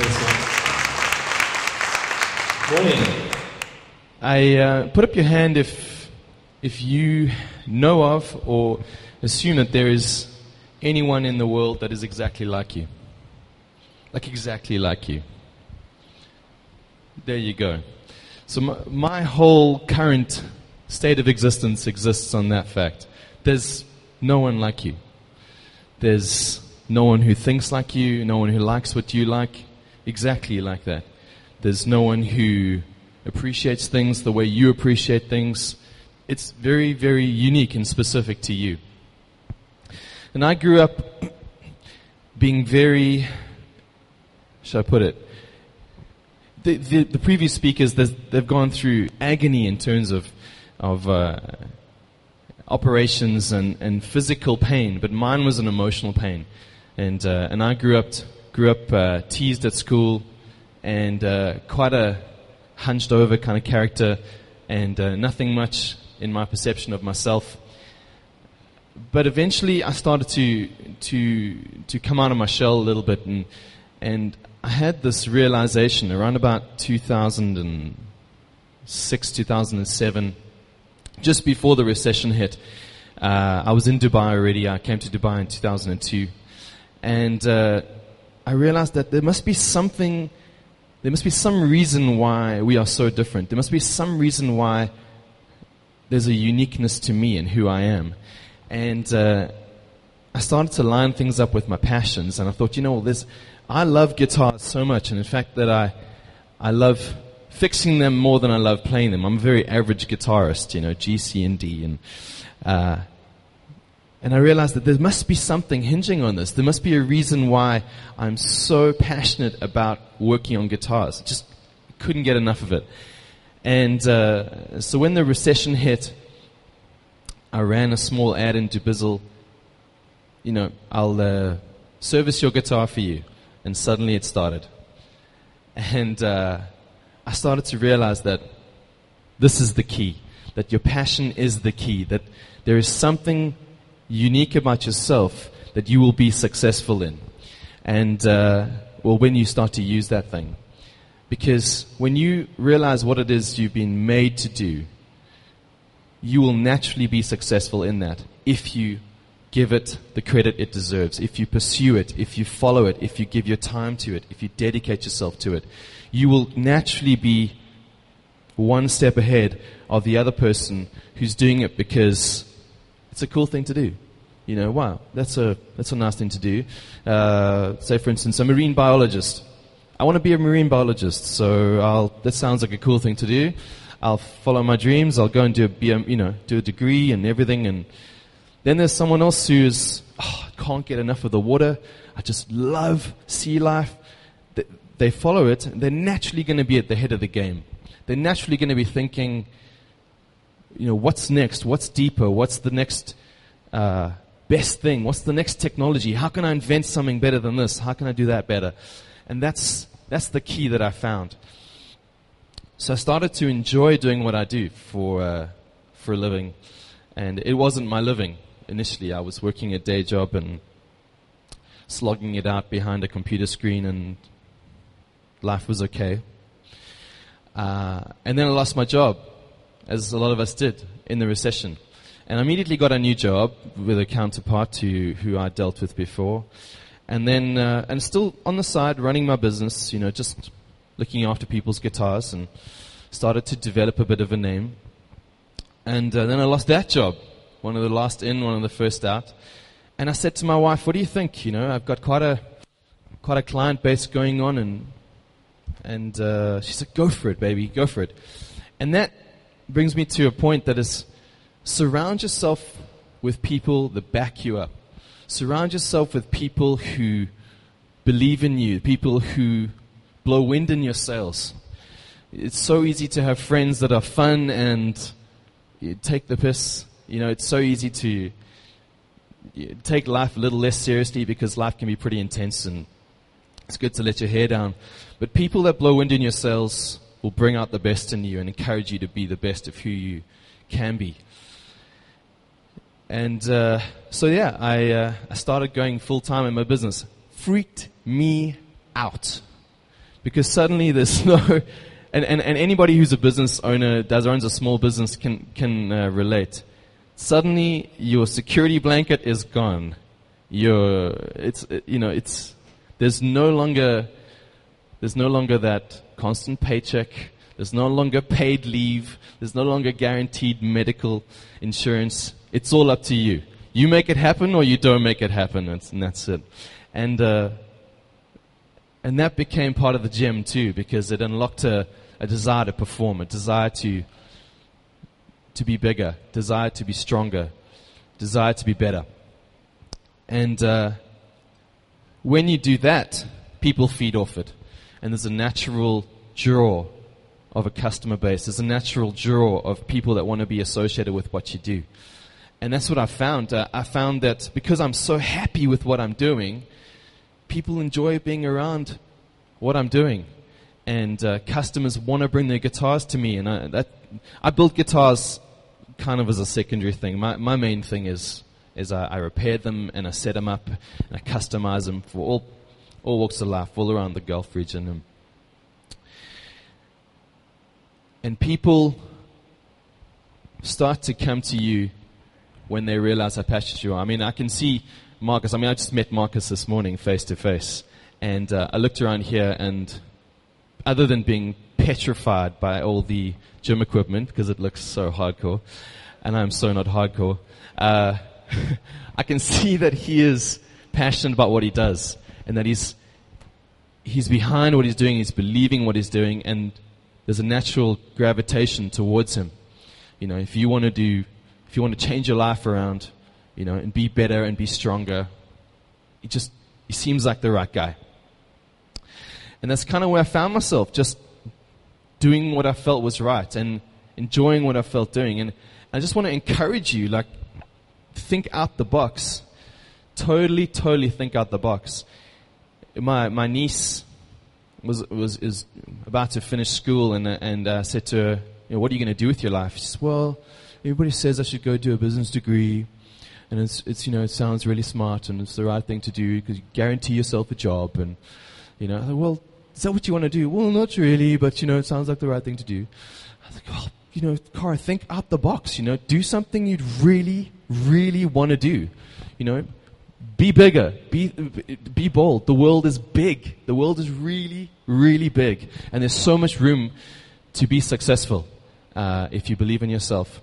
Thanks, man. Morning. Put up your hand if you know of or assume that there is anyone in the world that is exactly like you. Like exactly like you. There you go. So my whole current state of existence exists on that fact. There's no one like you. There's no one who thinks like you, no one who likes what you like, exactly like that. There's no one who appreciates things the way you appreciate things. It's very, very unique and specific to you. And I grew up being very, shall I put it, the previous speakers, they've gone through agony in terms of operations and physical pain, but mine was an emotional pain. And I grew up teased at school, and quite a hunched over kind of character, and nothing much in my perception of myself. But eventually I started to come out of my shell a little bit, and I had this realization around about 2006, 2007, just before the recession hit. I was in Dubai already. I came to Dubai in 2002. And I realized that there must be some reason why we are so different. There must be some reason why there's a uniqueness to me and who I am. And I started to line things up with my passions. And I thought, I love guitars so much. And in fact, that I love fixing them more than I love playing them. I'm a very average guitarist, G, C, and D. And I realized that there must be something hinging on this. There must be a reason why I'm so passionate about working on guitars. Just couldn't get enough of it. And so when the recession hit, I ran a small ad in Dubizzle. I'll service your guitar for you. And suddenly it started. And I started to realize that this is the key. That your passion is the key. That there is something unique about yourself that you will be successful in. And, when you start to use that thing. Because when you realize what it is you've been made to do, you will naturally be successful in that if you give it the credit it deserves, if you pursue it, if you follow it, if you give your time to it, if you dedicate yourself to it. You will naturally be one step ahead of the other person who's doing it because it's a cool thing to do. Wow, that's a nice thing to do. Say, for instance, a marine biologist. I want to be a marine biologist, so that sounds like a cool thing to do. I'll follow my dreams. I'll go and do a degree and everything. And then there's someone else who's can't get enough of the water. I just love sea life. They follow it. And they're naturally going to be at the head of the game. They're naturally going to be thinking, what's next? What's deeper? What's the next best thing? What's the next technology? How can I invent something better than this? How can I do that better? And that's the key that I found. So I started to enjoy doing what I do for a living. And it wasn't my living. Initially, I was working a day job and slogging it out behind a computer screen, and life was okay. And then I lost my job, as a lot of us did, in the recession. And I immediately got a new job with a counterpart to who I dealt with before. And then, and still on the side, running my business, just looking after people's guitars, and started to develop a bit of a name. And then I lost that job, one of the last in, one of the first out. And I said to my wife, what do you think? I've got quite a client base going on, and she said, go for it, baby, go for it. And that brings me to a point that is, surround yourself with people that back you up. Surround yourself with people who believe in you, people who blow wind in your sails. It's so easy to have friends that are fun and take the piss. It's so easy to take life a little less seriously because life can be pretty intense, and it's good to let your hair down. But people that blow wind in your sails will bring out the best in you and encourage you to be the best of who you can be. And I started going full-time in my business. Freaked me out. Because suddenly there's no, and anybody who's a business owner, owns a small business can relate. Suddenly your security blanket is gone. There's no longer that constant paycheck. There's no longer paid leave. There's no longer guaranteed medical insurance. It's all up to you. You make it happen or you don't make it happen, and that's it. And that became part of the gym too, because it unlocked a desire to perform, a desire to be bigger, desire to be stronger, desire to be better. And when you do that, people feed off it. And there's a natural draw of a customer base. There's a natural draw of people that want to be associated with what you do. And that's what I found. I found that because I'm so happy with what I'm doing, people enjoy being around what I'm doing. And customers want to bring their guitars to me. And I build guitars kind of as a secondary thing. My main thing is I repair them and I set them up and I customize them for all walks of life, all around the Gulf region. And people start to come to you when they realize how passionate you are. I mean, I can see Marcus. I just met Marcus this morning face to face. And I looked around here, and other than being petrified by all the gym equipment, because it looks so hardcore, and I'm so not hardcore, I can see that he is passionate about what he does, and that he's behind what he's doing, he's believing what he's doing, and there's a natural gravitation towards him. If you want to change your life around, and be better and be stronger, he seems like the right guy. And that's kind of where I found myself, just doing what I felt was right and enjoying what I felt doing. And I just want to encourage you, think out the box. Totally think out the box. My niece is about to finish school, and I said to her, what are you going to do with your life? She says, well, everybody says I should go do a business degree, and it sounds really smart, and it's the right thing to do because you guarantee yourself a job. And I thought, well, is that what you want to do? Well, not really, but it sounds like the right thing to do. I was like, Cara, think out the box. Do something you'd really, really want to do. Be bigger. Be bold. The world is big. The world is really, really big, and there's so much room to be successful if you believe in yourself.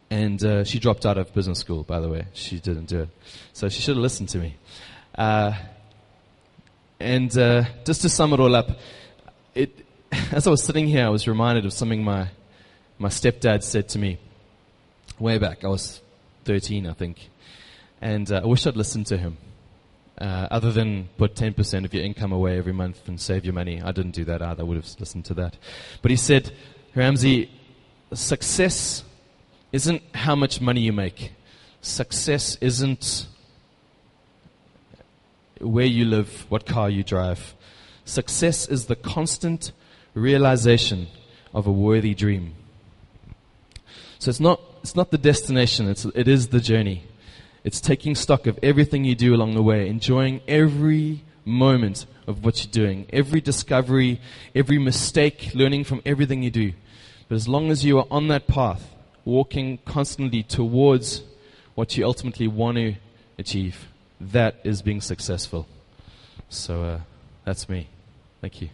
And she dropped out of business school, by the way. She didn't do it, so she should have listened to me. And just to sum it all up, as I was sitting here, I was reminded of something my stepdad said to me way back. I was 13, I think. And I wish I'd listened to him. Other than put 10% of your income away every month and save your money. I didn't do that either. I would have listened to that. But he said, Ramsay, success isn't how much money you make. Success isn't where you live, what car you drive. Success is the constant realization of a worthy dream. So it's not the destination, it is the journey. It's taking stock of everything you do along the way, enjoying every moment of what you're doing, every discovery, every mistake, learning from everything you do. But as long as you are on that path, walking constantly towards what you ultimately want to achieve, that is being successful. So that's me. Thank you.